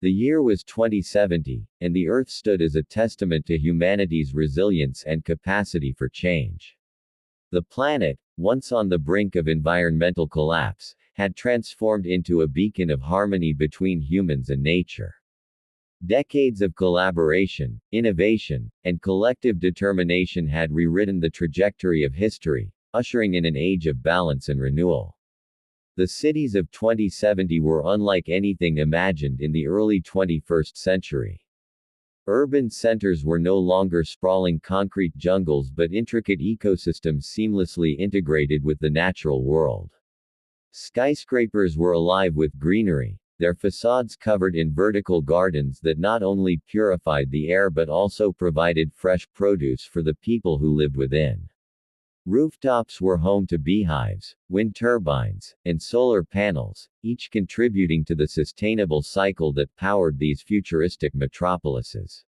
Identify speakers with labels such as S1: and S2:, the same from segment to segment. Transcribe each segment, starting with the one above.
S1: The year was 2070, and the Earth stood as a testament to humanity's resilience and capacity for change. The planet, once on the brink of environmental collapse, had transformed into a beacon of harmony between humans and nature. Decades of collaboration, innovation, and collective determination had rewritten the trajectory of history, ushering in an age of balance and renewal. The cities of 2070 were unlike anything imagined in the early 21st century. Urban centers were no longer sprawling concrete jungles but intricate ecosystems seamlessly integrated with the natural world. Skyscrapers were alive with greenery, their facades covered in vertical gardens that not only purified the air but also provided fresh produce for the people who lived within. Rooftops were home to beehives, wind turbines, and solar panels, each contributing to the sustainable cycle that powered these futuristic metropolises.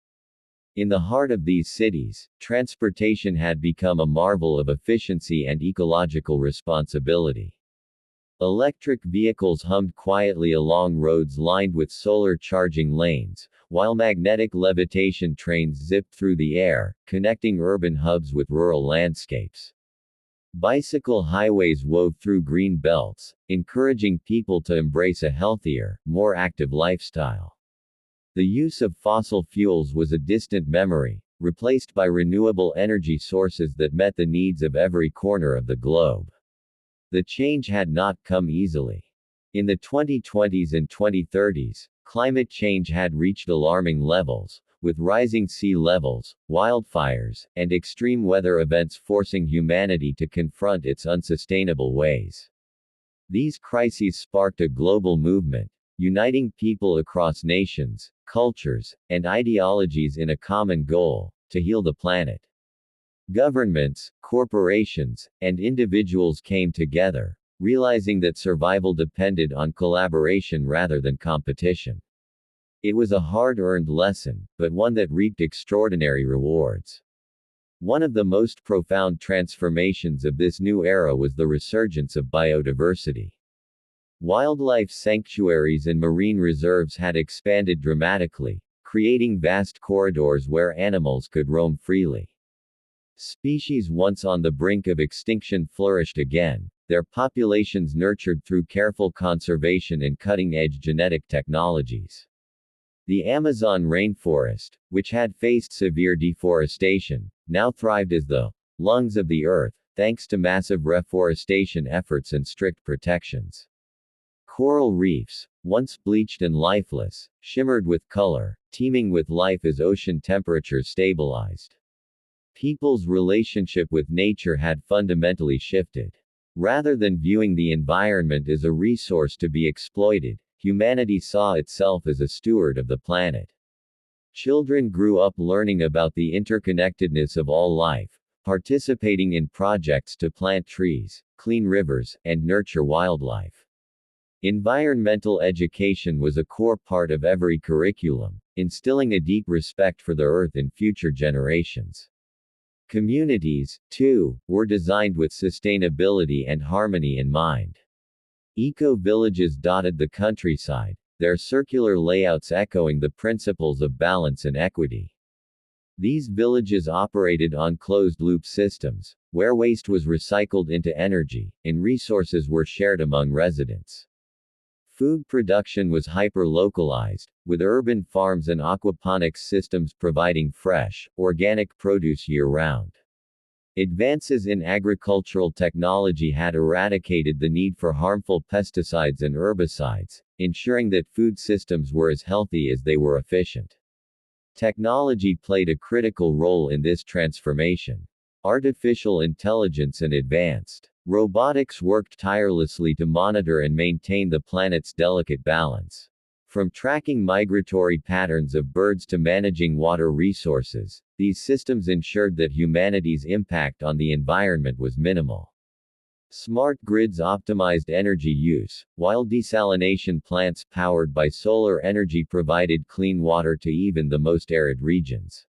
S1: In the heart of these cities, transportation had become a marvel of efficiency and ecological responsibility. Electric vehicles hummed quietly along roads lined with solar charging lanes, while magnetic levitation trains zipped through the air, connecting urban hubs with rural landscapes. Bicycle highways wove through green belts, encouraging people to embrace a healthier, more active lifestyle. The use of fossil fuels was a distant memory, replaced by renewable energy sources that met the needs of every corner of the globe. The change had not come easily. In the 2020s and 2030s, climate change had reached alarming levels, with rising sea levels, wildfires, and extreme weather events forcing humanity to confront its unsustainable ways. These crises sparked a global movement, uniting people across nations, cultures, and ideologies in a common goal: to heal the planet. Governments, corporations, and individuals came together, realizing that survival depended on collaboration rather than competition. It was a hard-earned lesson, but one that reaped extraordinary rewards. One of the most profound transformations of this new era was the resurgence of biodiversity. Wildlife sanctuaries and marine reserves had expanded dramatically, creating vast corridors where animals could roam freely. Species once on the brink of extinction flourished again, their populations nurtured through careful conservation and cutting-edge genetic technologies. The Amazon rainforest, which had faced severe deforestation, now thrived as the lungs of the earth, thanks to massive reforestation efforts and strict protections. Coral reefs, once bleached and lifeless, shimmered with color, teeming with life as ocean temperatures stabilized. People's relationship with nature had fundamentally shifted. Rather than viewing the environment as a resource to be exploited, humanity saw itself as a steward of the planet. Children grew up learning about the interconnectedness of all life, participating in projects to plant trees, clean rivers, and nurture wildlife. Environmental education was a core part of every curriculum, instilling a deep respect for the earth in future generations. Communities, too, were designed with sustainability and harmony in mind. Eco-villages dotted the countryside, their circular layouts echoing the principles of balance and equity. These villages operated on closed-loop systems, where waste was recycled into energy, and resources were shared among residents. Food production was hyper-localized, with urban farms and aquaponics systems providing fresh, organic produce year-round. Advances in agricultural technology had eradicated the need for harmful pesticides and herbicides, ensuring that food systems were as healthy as they were efficient. Technology played a critical role in this transformation. Artificial intelligence and advanced robotics worked tirelessly to monitor and maintain the planet's delicate balance. From tracking migratory patterns of birds to managing water resources, these systems ensured that humanity's impact on the environment was minimal. Smart grids optimized energy use, while desalination plants powered by solar energy provided clean water to even the most arid regions.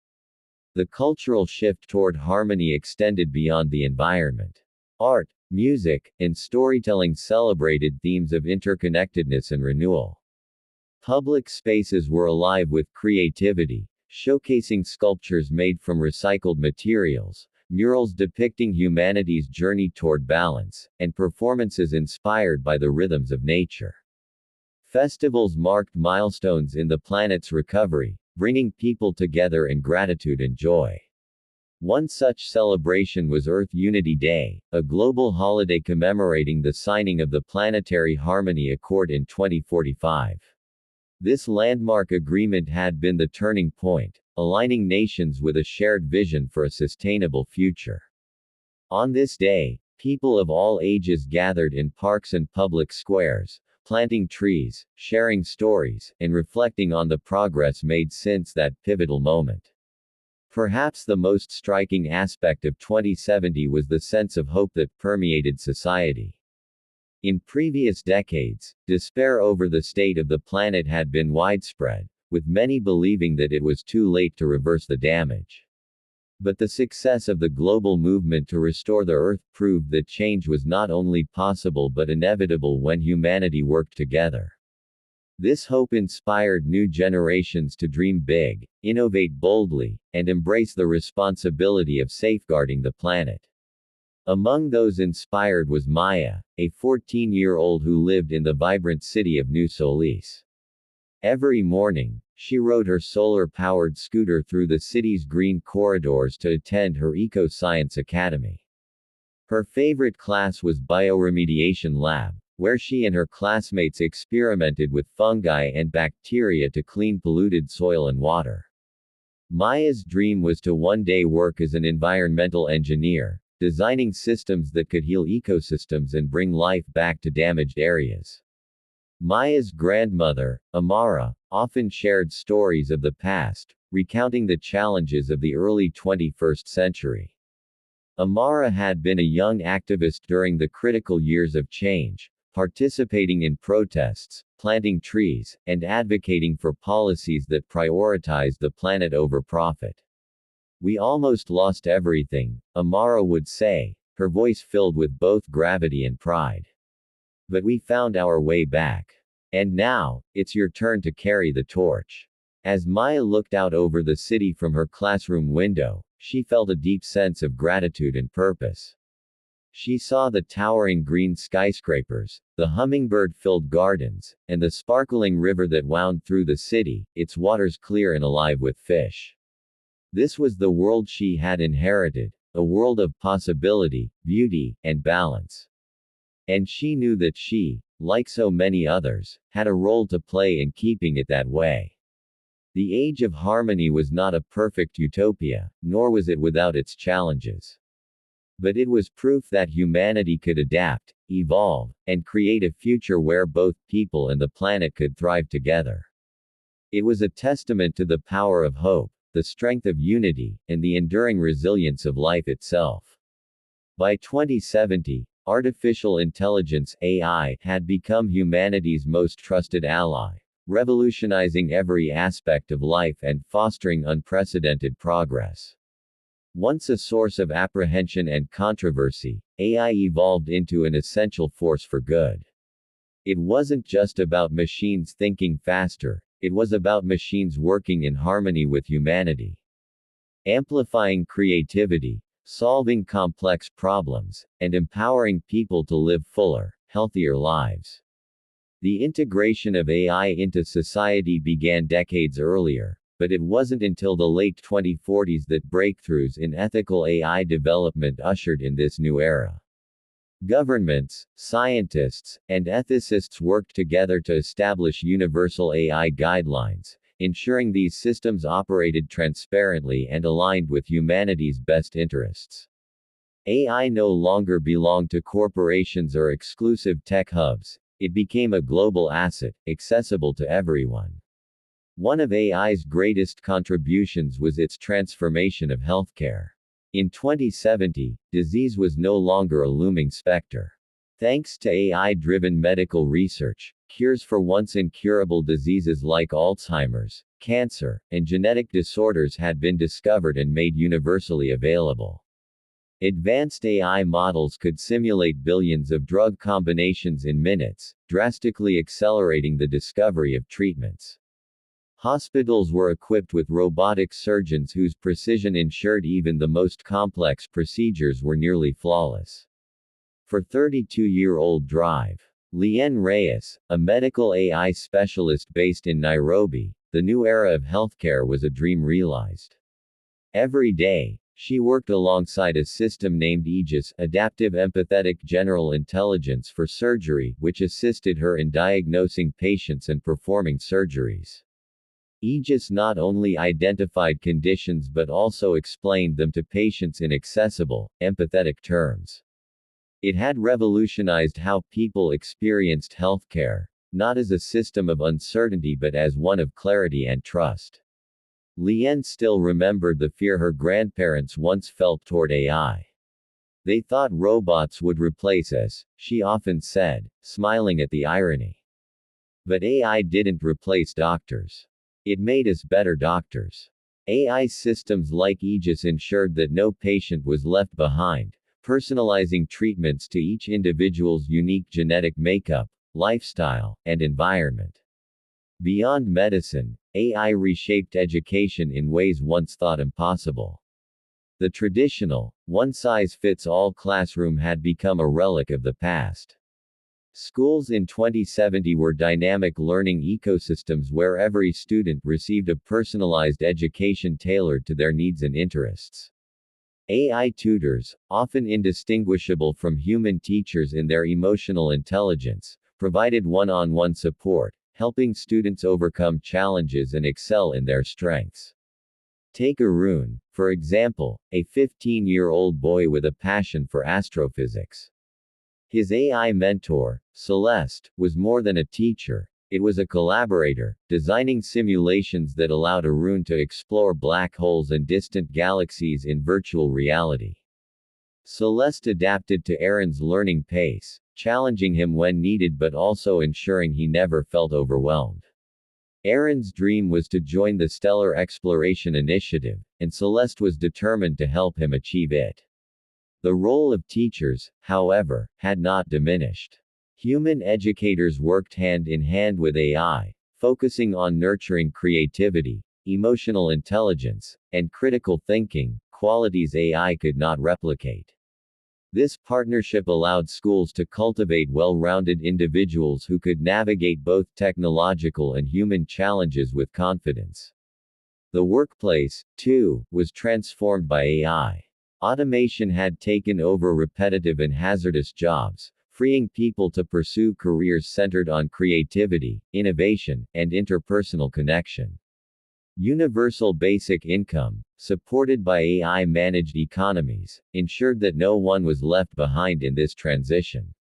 S1: The cultural shift toward harmony extended beyond the environment. Art, music, and storytelling celebrated themes of interconnectedness and renewal. Public spaces were alive with creativity, showcasing sculptures made from recycled materials, murals depicting humanity's journey toward balance, and performances inspired by the rhythms of nature. Festivals marked milestones in the planet's recovery, bringing people together in gratitude and joy. One such celebration was Earth Unity Day, a global holiday commemorating the signing of the Planetary Harmony Accord in 2045. This landmark agreement had been the turning point, aligning nations with a shared vision for a sustainable future. On this day, people of all ages gathered in parks and public squares, planting trees, sharing stories, and reflecting on the progress made since that pivotal moment. Perhaps the most striking aspect of 2070 was the sense of hope that permeated society. In previous decades, despair over the state of the planet had been widespread, with many believing that it was too late to reverse the damage. But the success of the global movement to restore the Earth proved that change was not only possible but inevitable when humanity worked together. This hope inspired new generations to dream big, innovate boldly, and embrace the responsibility of safeguarding the planet. Among those inspired was Maya, a 14-year-old who lived in the vibrant city of New Solis. Every morning, she rode her solar-powered scooter through the city's green corridors to attend her eco-science academy. Her favorite class was Bioremediation Lab, where she and her classmates experimented with fungi and bacteria to clean polluted soil and water. Maya's dream was to one day work as an environmental engineer, designing systems that could heal ecosystems and bring life back to damaged areas. Maya's grandmother, Amara, often shared stories of the past, recounting the challenges of the early 21st century. Amara had been a young activist during the critical years of change, participating in protests, planting trees, and advocating for policies that prioritized the planet over profit. "We almost lost everything," Amara would say, her voice filled with both gravity and pride. "But we found our way back. And now, it's your turn to carry the torch." As Maya looked out over the city from her classroom window, she felt a deep sense of gratitude and purpose. She saw the towering green skyscrapers, the hummingbird-filled gardens, and the sparkling river that wound through the city, its waters clear and alive with fish. This was the world she had inherited, a world of possibility, beauty, and balance. And she knew that she, like so many others, had a role to play in keeping it that way. The Age of Harmony was not a perfect utopia, nor was it without its challenges. But it was proof that humanity could adapt, evolve, and create a future where both people and the planet could thrive together. It was a testament to the power of hope, the strength of unity, and the enduring resilience of life itself. By 2070, artificial intelligence (AI) had become humanity's most trusted ally, revolutionizing every aspect of life and fostering unprecedented progress. Once a source of apprehension and controversy, AI evolved into an essential force for good. It wasn't just about machines thinking faster, it was about machines working in harmony with humanity. Amplifying creativity, solving complex problems, and empowering people to live fuller, healthier lives. The integration of AI into society began decades earlier, but it wasn't until the late 2040s that breakthroughs in ethical AI development ushered in this new era. Governments, scientists, and ethicists worked together to establish universal AI guidelines, ensuring these systems operated transparently and aligned with humanity's best interests. AI no longer belonged to corporations or exclusive tech hubs, it became a global asset, accessible to everyone. One of AI's greatest contributions was its transformation of healthcare. In 2070, disease was no longer a looming specter. Thanks to AI-driven medical research, cures for once incurable diseases like Alzheimer's, cancer, and genetic disorders had been discovered and made universally available. Advanced AI models could simulate billions of drug combinations in minutes, drastically accelerating the discovery of treatments. Hospitals were equipped with robotic surgeons whose precision ensured even the most complex procedures were nearly flawless. For 32-year-old Drive Liane Reyes, a medical AI specialist based in Nairobi, the new era of healthcare was a dream realized. Every day, she worked alongside a system named Aegis, Adaptive Empathetic General Intelligence for Surgery, which assisted her in diagnosing patients and performing surgeries. Aegis not only identified conditions but also explained them to patients in accessible, empathetic terms. It had revolutionized how people experienced healthcare, not as a system of uncertainty but as one of clarity and trust. Liane still remembered the fear her grandparents once felt toward AI. They thought robots would replace us, she often said, smiling at the irony. But AI didn't replace doctors. It made us better doctors. AI systems like Aegis ensured that no patient was left behind, personalizing treatments to each individual's unique genetic makeup, lifestyle, and environment. Beyond medicine, AI reshaped education in ways once thought impossible. The traditional, one-size-fits-all classroom had become a relic of the past. Schools in 2070 were dynamic learning ecosystems where every student received a personalized education tailored to their needs and interests. AI tutors, often indistinguishable from human teachers in their emotional intelligence, provided one-on-one support, helping students overcome challenges and excel in their strengths. Take Arun, for example, a 15-year-old boy with a passion for astrophysics. His AI mentor, Celeste, was more than a teacher, it was a collaborator, designing simulations that allowed Arun to explore black holes and distant galaxies in virtual reality. Celeste adapted to Arun's learning pace, challenging him when needed but also ensuring he never felt overwhelmed. Arun's dream was to join the Stellar Exploration Initiative, and Celeste was determined to help him achieve it. The role of teachers, however, had not diminished. Human educators worked hand in hand with AI, focusing on nurturing creativity, emotional intelligence, and critical thinking, qualities AI could not replicate. This partnership allowed schools to cultivate well-rounded individuals who could navigate both technological and human challenges with confidence. The workplace, too, was transformed by AI. Automation had taken over repetitive and hazardous jobs, freeing people to pursue careers centered on creativity, innovation, and interpersonal connection. Universal basic income, supported by AI-managed economies, ensured that no one was left behind in this transition.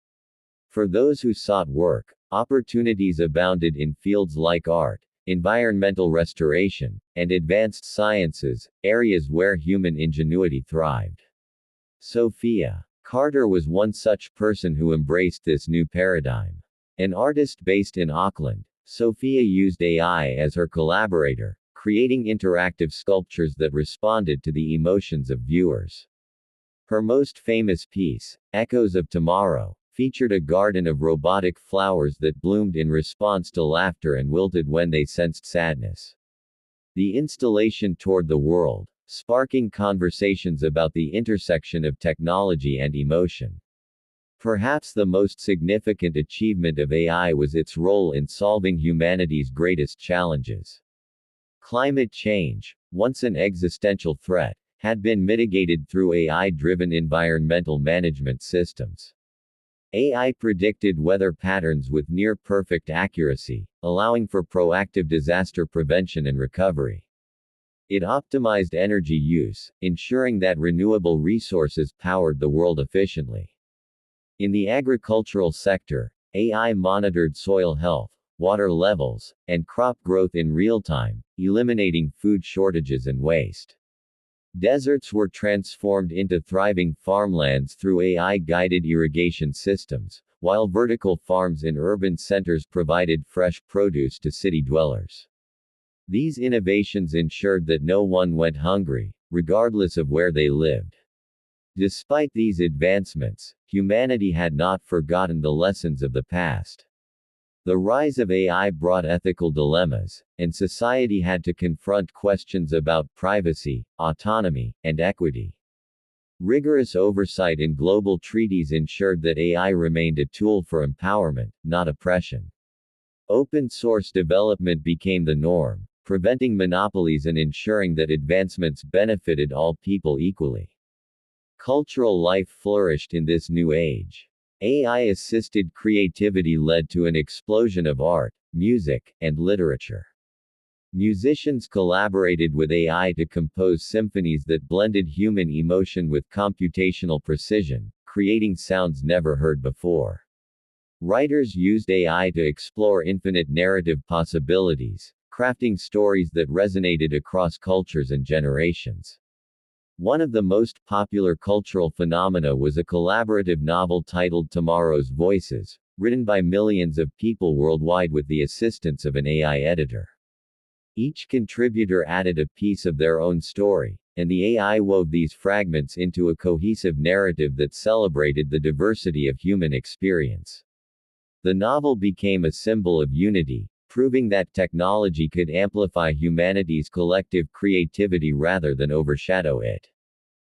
S1: For those who sought work, opportunities abounded in fields like art, environmental restoration, and advanced sciences, areas where human ingenuity thrived. Sophia Carter was one such person who embraced this new paradigm. An artist based in Auckland, Sophia used AI as her collaborator, creating interactive sculptures that responded to the emotions of viewers. Her most famous piece, Echoes of Tomorrow, featured a garden of robotic flowers that bloomed in response to laughter and wilted when they sensed sadness. The installation toured the world, sparking conversations about the intersection of technology and emotion. Perhaps the most significant achievement of AI was its role in solving humanity's greatest challenges. Climate change, once an existential threat, had been mitigated through AI-driven environmental management systems. AI predicted weather patterns with near-perfect accuracy, allowing for proactive disaster prevention and recovery. It optimized energy use, ensuring that renewable resources powered the world efficiently. In the agricultural sector, AI monitored soil health, water levels, and crop growth in real time, eliminating food shortages and waste. Deserts were transformed into thriving farmlands through AI-guided irrigation systems, while vertical farms in urban centers provided fresh produce to city dwellers. These innovations ensured that no one went hungry, regardless of where they lived. Despite these advancements, humanity had not forgotten the lessons of the past. The rise of AI brought ethical dilemmas, and society had to confront questions about privacy, autonomy, and equity. Rigorous oversight in global treaties ensured that AI remained a tool for empowerment, not oppression. Open source development became the norm, preventing monopolies and ensuring that advancements benefited all people equally. Cultural life flourished in this new age. AI-assisted creativity led to an explosion of art, music, and literature. Musicians collaborated with AI to compose symphonies that blended human emotion with computational precision, creating sounds never heard before. Writers used AI to explore infinite narrative possibilities, crafting stories that resonated across cultures and generations. One of the most popular cultural phenomena was a collaborative novel titled Tomorrow's Voices, written by millions of people worldwide with the assistance of an AI editor. Each contributor added a piece of their own story, and the AI wove these fragments into a cohesive narrative that celebrated the diversity of human experience. The novel became a symbol of unity, proving that technology could amplify humanity's collective creativity rather than overshadow it.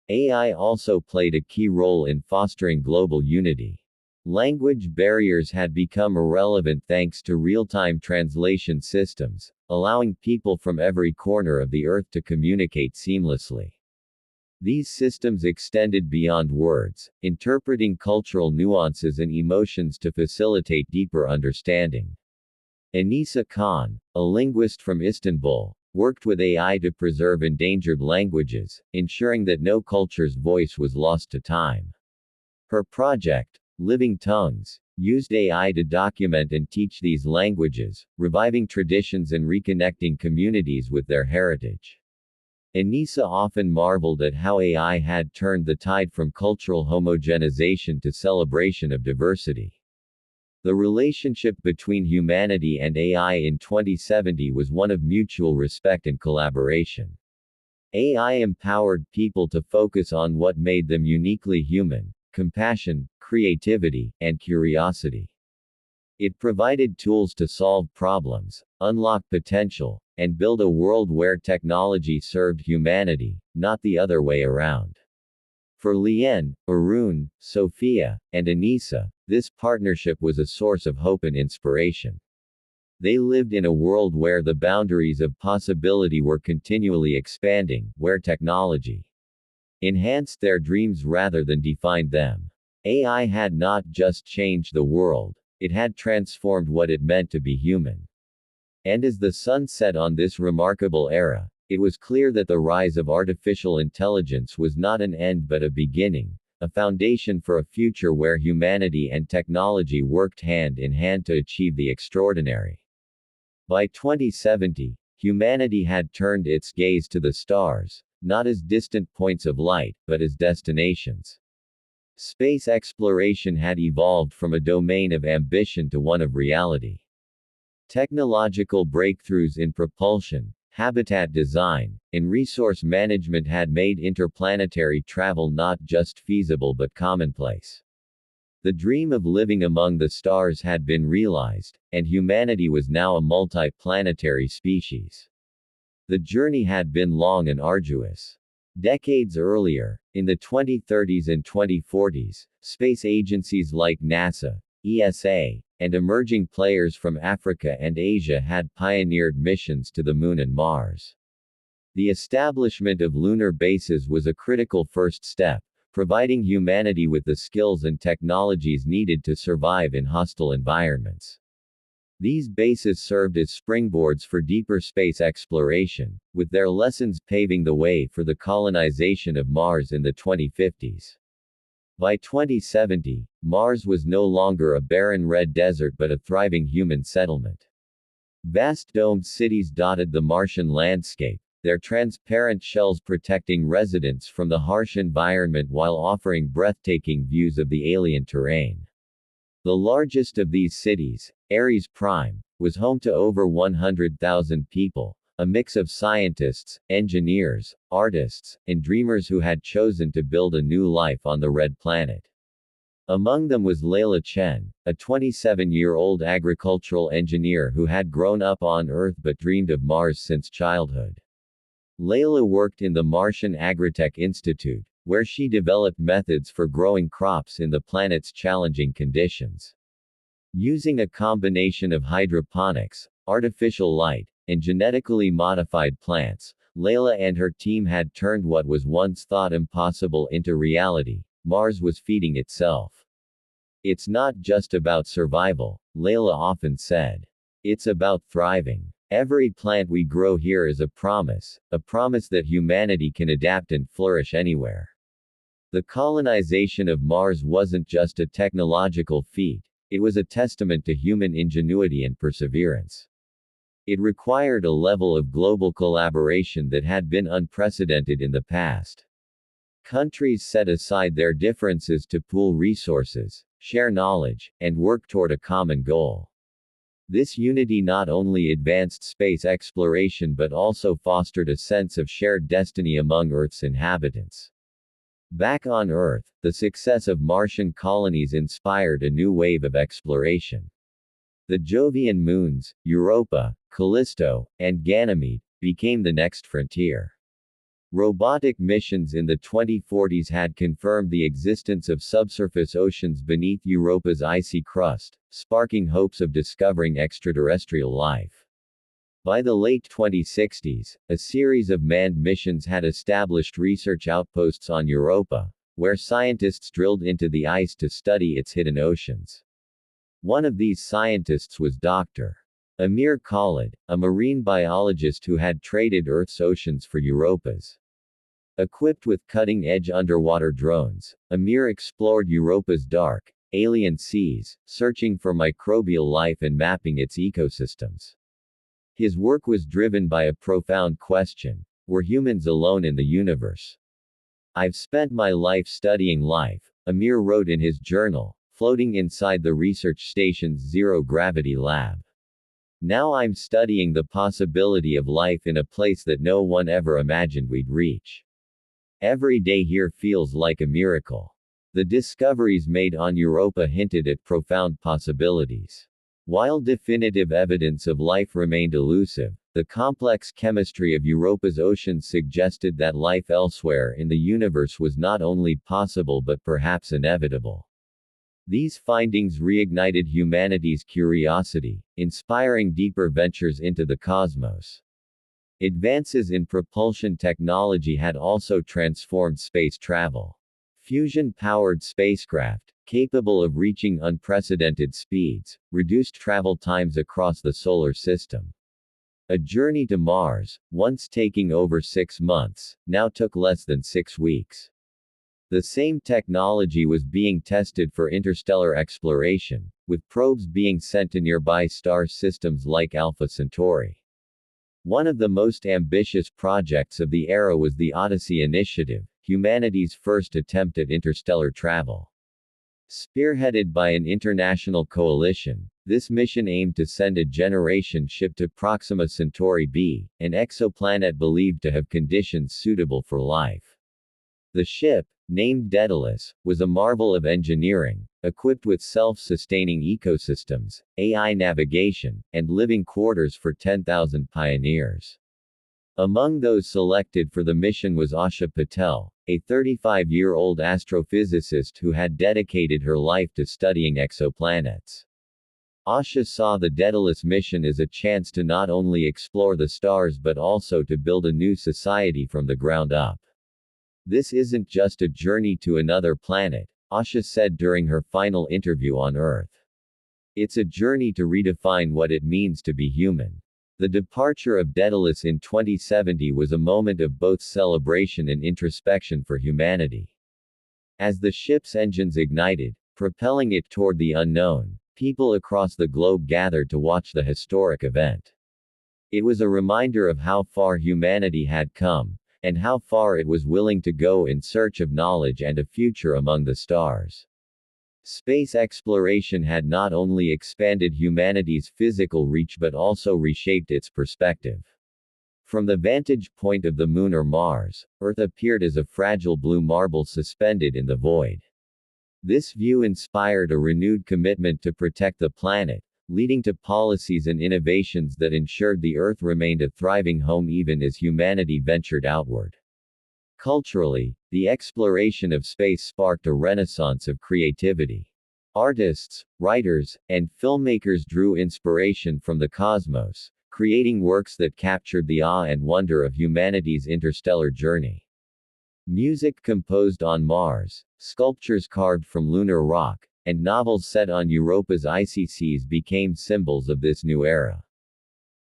S1: AI also played a key role in fostering global unity. Language barriers had become irrelevant thanks to real-time translation systems, allowing people from every corner of the earth to communicate seamlessly. These systems extended beyond words, interpreting cultural nuances and emotions to facilitate deeper understanding. Anisa Khan, a linguist from Istanbul, worked with AI to preserve endangered languages, ensuring that no culture's voice was lost to time. Her project, Living Tongues, used AI to document and teach these languages, reviving traditions and reconnecting communities with their heritage. Anisa often marveled at how AI had turned the tide from cultural homogenization to celebration of diversity. The relationship between humanity and AI in 2070 was one of mutual respect and collaboration. AI empowered people to focus on what made them uniquely human: compassion, creativity, and curiosity. It provided tools to solve problems, unlock potential, and build a world where technology served humanity, not the other way around. For Lien, Arun, Sophia, and Anisa, this partnership was a source of hope and inspiration. They lived in a world where the boundaries of possibility were continually expanding, where technology enhanced their dreams rather than defined them. AI had not just changed the world, it had transformed what it meant to be human. And as the sun set on this remarkable era, it was clear that the rise of artificial intelligence was not an end but a beginning, a foundation for a future where humanity and technology worked hand in hand to achieve the extraordinary. By 2070, humanity had turned its gaze to the stars, not as distant points of light, but as destinations. Space exploration had evolved from a domain of ambition to one of reality. Technological breakthroughs in propulsion, habitat design, and resource management had made interplanetary travel not just feasible but commonplace. The dream of living among the stars had been realized, and humanity was now a multi-planetary species. The journey had been long and arduous. Decades earlier, in the 2030s and 2040s, space agencies like NASA, ESA, and emerging players from Africa and Asia had pioneered missions to the Moon and Mars. The establishment of lunar bases was a critical first step, providing humanity with the skills and technologies needed to survive in hostile environments. These bases served as springboards for deeper space exploration, with their lessons paving the way for the colonization of Mars in the 2050s. By 2070, Mars was no longer a barren red desert but a thriving human settlement. Vast domed cities dotted the Martian landscape, their transparent shells protecting residents from the harsh environment while offering breathtaking views of the alien terrain. The largest of these cities, Ares Prime, was home to over 100,000 people, a mix of scientists, engineers, artists, and dreamers who had chosen to build a new life on the Red Planet. Among them was Leila Chen, a 27-year-old agricultural engineer who had grown up on Earth but dreamed of Mars since childhood. Leila worked in the Martian Agritech Institute, where she developed methods for growing crops in the planet's challenging conditions. Using a combination of hydroponics, artificial light, and genetically modified plants, Leila and her team had turned what was once thought impossible into reality. Mars was feeding itself. It's not just about survival, Leila often said. It's about thriving. Every plant we grow here is a promise that humanity can adapt and flourish anywhere. The colonization of Mars wasn't just a technological feat, it was a testament to human ingenuity and perseverance. It required a level of global collaboration that had been unprecedented in the past. Countries set aside their differences to pool resources, share knowledge, and work toward a common goal. This unity not only advanced space exploration but also fostered a sense of shared destiny among Earth's inhabitants. Back on Earth, the success of Martian colonies inspired a new wave of exploration. The Jovian moons, Europa, Callisto, and Ganymede, became the next frontier. Robotic missions in the 2040s had confirmed the existence of subsurface oceans beneath Europa's icy crust, sparking hopes of discovering extraterrestrial life. By the late 2060s, a series of manned missions had established research outposts on Europa, where scientists drilled into the ice to study its hidden oceans. One of these scientists was Dr. Amir Khalid, a marine biologist who had traded Earth's oceans for Europa's. Equipped with cutting-edge underwater drones, Amir explored Europa's dark, alien seas, searching for microbial life and mapping its ecosystems. His work was driven by a profound question: were humans alone in the universe? I've spent my life studying life, Amir wrote in his journal, floating inside the research station's zero-gravity lab. Now I'm studying the possibility of life in a place that no one ever imagined we'd reach. Every day here feels like a miracle. The discoveries made on Europa hinted at profound possibilities. While definitive evidence of life remained elusive, the complex chemistry of Europa's oceans suggested that life elsewhere in the universe was not only possible but perhaps inevitable. These findings reignited humanity's curiosity, inspiring deeper ventures into the cosmos. Advances in propulsion technology had also transformed space travel. Fusion-powered spacecraft, capable of reaching unprecedented speeds, reduced travel times across the solar system. A journey to Mars, once taking over 6 months, now took less than 6 weeks. The same technology was being tested for interstellar exploration, with probes being sent to nearby star systems like Alpha Centauri. One of the most ambitious projects of the era was the Odyssey Initiative, humanity's first attempt at interstellar travel. Spearheaded by an international coalition, this mission aimed to send a generation ship to Proxima Centauri b, an exoplanet believed to have conditions suitable for life. The ship, named Daedalus, was a marvel of engineering, equipped with self-sustaining ecosystems, AI navigation, and living quarters for 10,000 pioneers. Among those selected for the mission was Asha Patel, a 35-year-old astrophysicist who had dedicated her life to studying exoplanets. Asha saw the Daedalus mission as a chance to not only explore the stars but also to build a new society from the ground up. This isn't just a journey to another planet, Asha said during her final interview on Earth. It's a journey to redefine what it means to be human. The departure of Daedalus in 2070 was a moment of both celebration and introspection for humanity. As the ship's engines ignited, propelling it toward the unknown, people across the globe gathered to watch the historic event. It was a reminder of how far humanity had come, and how far it was willing to go in search of knowledge and a future among the stars. Space exploration had not only expanded humanity's physical reach but also reshaped its perspective. From the vantage point of the Moon or Mars, Earth appeared as a fragile blue marble suspended in the void. This view inspired a renewed commitment to protect the planet, leading to policies and innovations that ensured the Earth remained a thriving home even as humanity ventured outward. Culturally, the exploration of space sparked a renaissance of creativity. Artists, writers, and filmmakers drew inspiration from the cosmos, creating works that captured the awe and wonder of humanity's interstellar journey. Music composed on Mars, sculptures carved from lunar rock, and novels set on Europa's icy seas became symbols of this new era.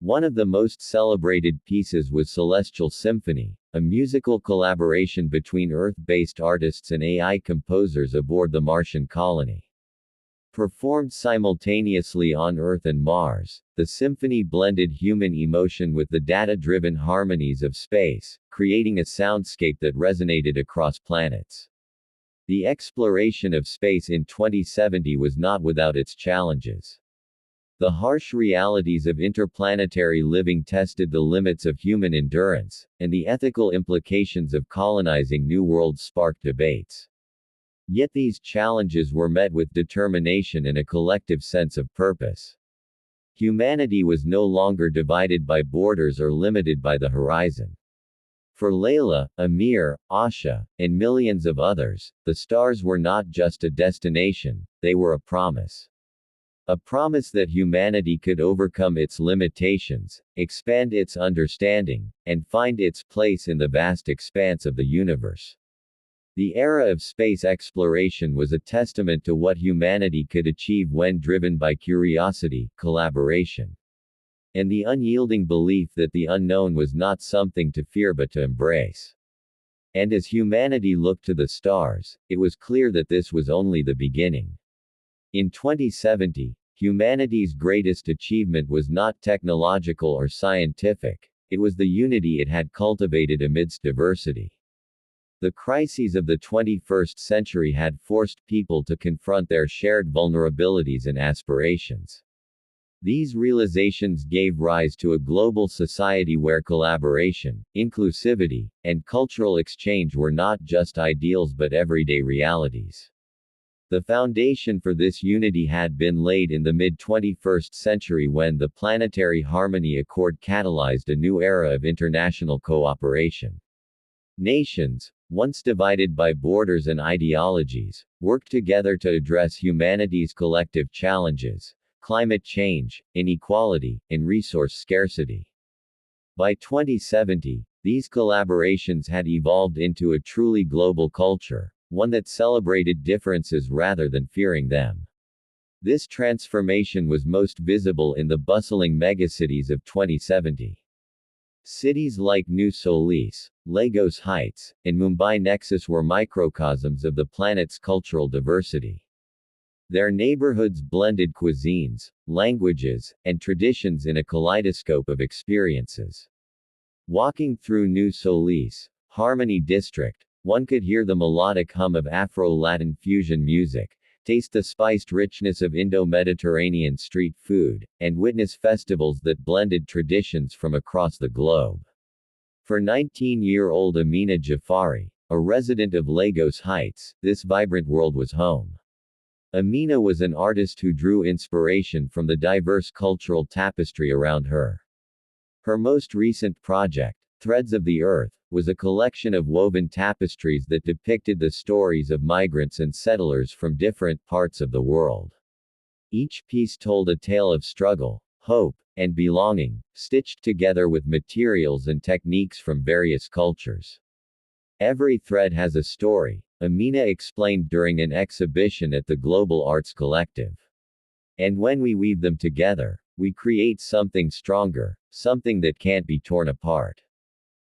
S1: One of the most celebrated pieces was Celestial Symphony, a musical collaboration between Earth-based artists and AI composers aboard the Martian colony. Performed simultaneously on Earth and Mars, the symphony blended human emotion with the data-driven harmonies of space, creating a soundscape that resonated across planets. The exploration of space in 2070 was not without its challenges. The harsh realities of interplanetary living tested the limits of human endurance, and the ethical implications of colonizing new worlds sparked debates. Yet these challenges were met with determination and a collective sense of purpose. Humanity was no longer divided by borders or limited by the horizon. For Layla, Amir, Asha, and millions of others, the stars were not just a destination, they were a promise. A promise that humanity could overcome its limitations, expand its understanding, and find its place in the vast expanse of the universe. The era of space exploration was a testament to what humanity could achieve when driven by curiosity, collaboration, and the unyielding belief that the unknown was not something to fear but to embrace. And as humanity looked to the stars, it was clear that this was only the beginning. In 2070, humanity's greatest achievement was not technological or scientific, it was the unity it had cultivated amidst diversity. The crises of the 21st century had forced people to confront their shared vulnerabilities and aspirations. These realizations gave rise to a global society where collaboration, inclusivity, and cultural exchange were not just ideals but everyday realities. The foundation for this unity had been laid in the mid-21st century when the Planetary Harmony Accord catalyzed a new era of international cooperation. Nations, once divided by borders and ideologies, worked together to address humanity's collective challenges: climate change, inequality, and resource scarcity. By 2070, these collaborations had evolved into a truly global culture, one that celebrated differences rather than fearing them. This transformation was most visible in the bustling megacities of 2070. Cities like New Solis, Lagos Heights, and Mumbai Nexus were microcosms of the planet's cultural diversity. Their neighborhoods blended cuisines, languages, and traditions in a kaleidoscope of experiences. Walking through New Solis, Harmony District, one could hear the melodic hum of Afro-Latin fusion music, taste the spiced richness of Indo-Mediterranean street food, and witness festivals that blended traditions from across the globe. For 19-year-old Amina Jafari, a resident of Lagos Heights, this vibrant world was home. Amina was an artist who drew inspiration from the diverse cultural tapestry around her. Her most recent project, Threads of the Earth, was a collection of woven tapestries that depicted the stories of migrants and settlers from different parts of the world. Each piece told a tale of struggle, hope, and belonging, stitched together with materials and techniques from various cultures. Every thread has a story, Amina explained during an exhibition at the Global Arts Collective. And when we weave them together, we create something stronger, something that can't be torn apart.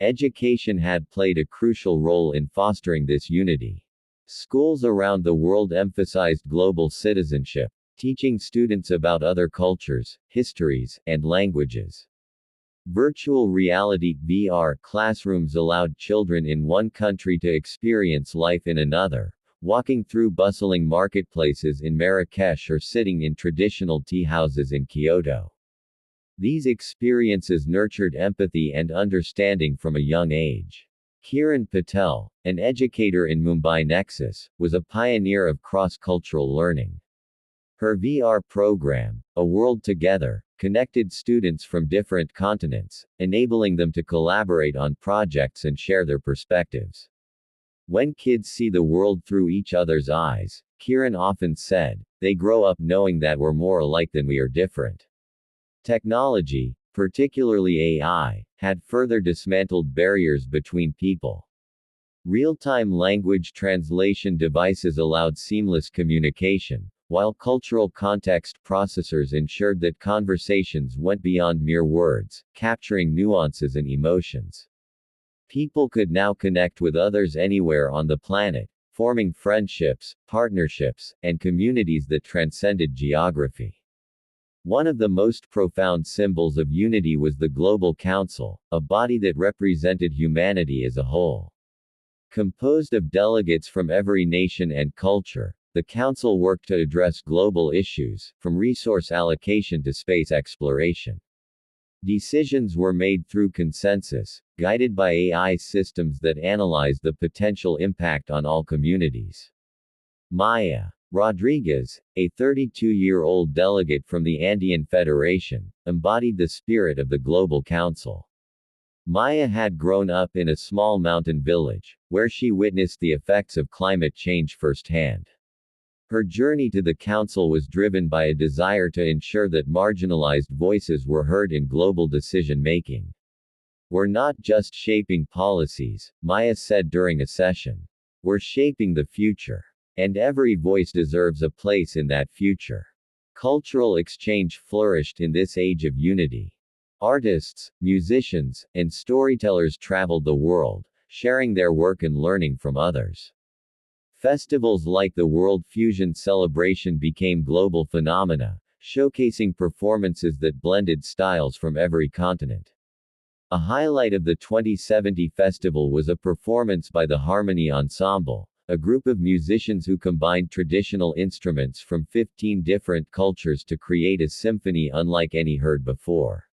S1: Education had played a crucial role in fostering this unity. Schools around the world emphasized global citizenship, teaching students about other cultures, histories, and languages. Virtual reality (VR) classrooms allowed children in one country to experience life in another, walking through bustling marketplaces in Marrakesh or sitting in traditional tea houses in Kyoto. These experiences nurtured empathy and understanding from a young age. Kiran Patel, an educator in Mumbai Nexus, was a pioneer of cross-cultural learning. Her VR program, A World Together, connected students from different continents, enabling them to collaborate on projects and share their perspectives. When kids see the world through each other's eyes, Kiran often said, they grow up knowing that we're more alike than we are different. Technology, particularly AI, had further dismantled barriers between people. Real-time language translation devices allowed seamless communication, while cultural context processors ensured that conversations went beyond mere words, capturing nuances and emotions. People could now connect with others anywhere on the planet, forming friendships, partnerships, and communities that transcended geography. One of the most profound symbols of unity was the Global Council, a body that represented humanity as a whole. Composed of delegates from every nation and culture, the Council worked to address global issues, from resource allocation to space exploration. Decisions were made through consensus, guided by AI systems that analyzed the potential impact on all communities. Maya Rodriguez, a 32-year-old delegate from the Andean Federation, embodied the spirit of the Global Council. Maya had grown up in a small mountain village, where she witnessed the effects of climate change firsthand. Her journey to the Council was driven by a desire to ensure that marginalized voices were heard in global decision-making. We're not just shaping policies, Maya said during a session. We're shaping the future. And every voice deserves a place in that future. Cultural exchange flourished in this age of unity. Artists, musicians, and storytellers traveled the world, sharing their work and learning from others. Festivals like the World Fusion Celebration became global phenomena, showcasing performances that blended styles from every continent. A highlight of the 2070 festival was a performance by the Harmony Ensemble, a group of musicians who combined traditional instruments from 15 different cultures to create a symphony unlike any heard before.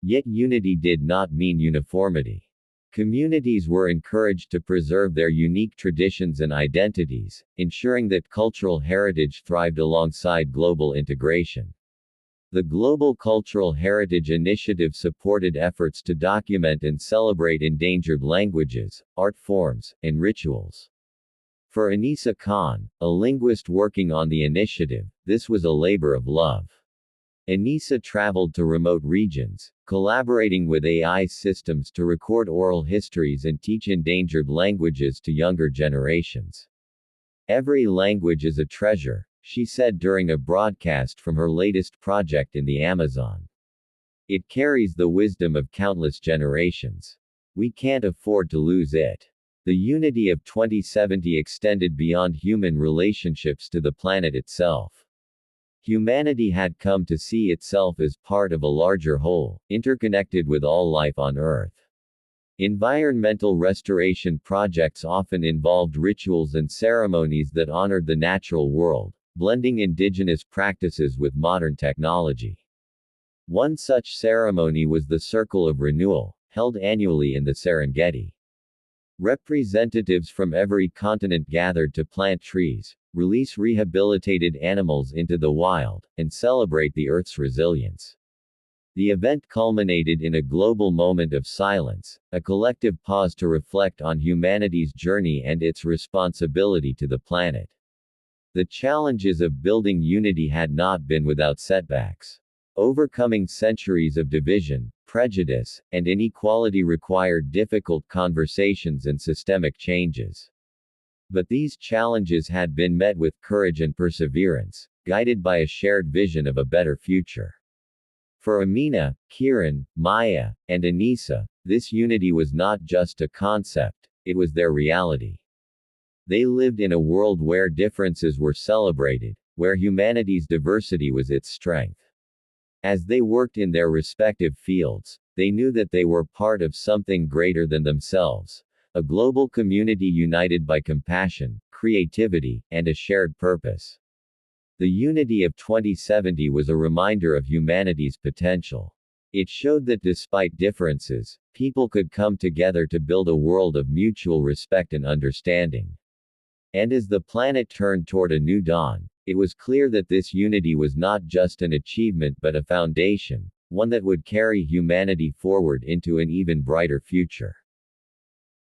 S1: Yet unity did not mean uniformity. Communities were encouraged to preserve their unique traditions and identities, ensuring that cultural heritage thrived alongside global integration. The Global Cultural Heritage Initiative supported efforts to document and celebrate endangered languages, art forms, and rituals. For Anisa Khan, a linguist working on the initiative, this was a labor of love. Anisa traveled to remote regions, collaborating with AI systems to record oral histories and teach endangered languages to younger generations. Every language is a treasure, she said during a broadcast from her latest project in the Amazon. It carries the wisdom of countless generations. We can't afford to lose it. The unity of 2070 extended beyond human relationships to the planet itself. Humanity had come to see itself as part of a larger whole, interconnected with all life on Earth. Environmental restoration projects often involved rituals and ceremonies that honored the natural world, blending indigenous practices with modern technology. One such ceremony was the Circle of Renewal, held annually in the Serengeti. Representatives from every continent gathered to plant trees, release rehabilitated animals into the wild, and celebrate the Earth's resilience. The event culminated in a global moment of silence, a collective pause to reflect on humanity's journey and its responsibility to the planet. The challenges of building unity had not been without setbacks. Overcoming centuries of division, prejudice, and inequality required difficult conversations and systemic changes. But these challenges had been met with courage and perseverance, guided by a shared vision of a better future. For Amina, Kiran, Maya, and Anisa, this unity was not just a concept, it was their reality. They lived in a world where differences were celebrated, where humanity's diversity was its strength. As they worked in their respective fields, they knew that they were part of something greater than themselves, a global community united by compassion, creativity, and a shared purpose. The unity of 2070 was a reminder of humanity's potential. It showed that despite differences, people could come together to build a world of mutual respect and understanding. And as the planet turned toward a new dawn, it was clear that this unity was not just an achievement but a foundation, one that would carry humanity forward into an even brighter future.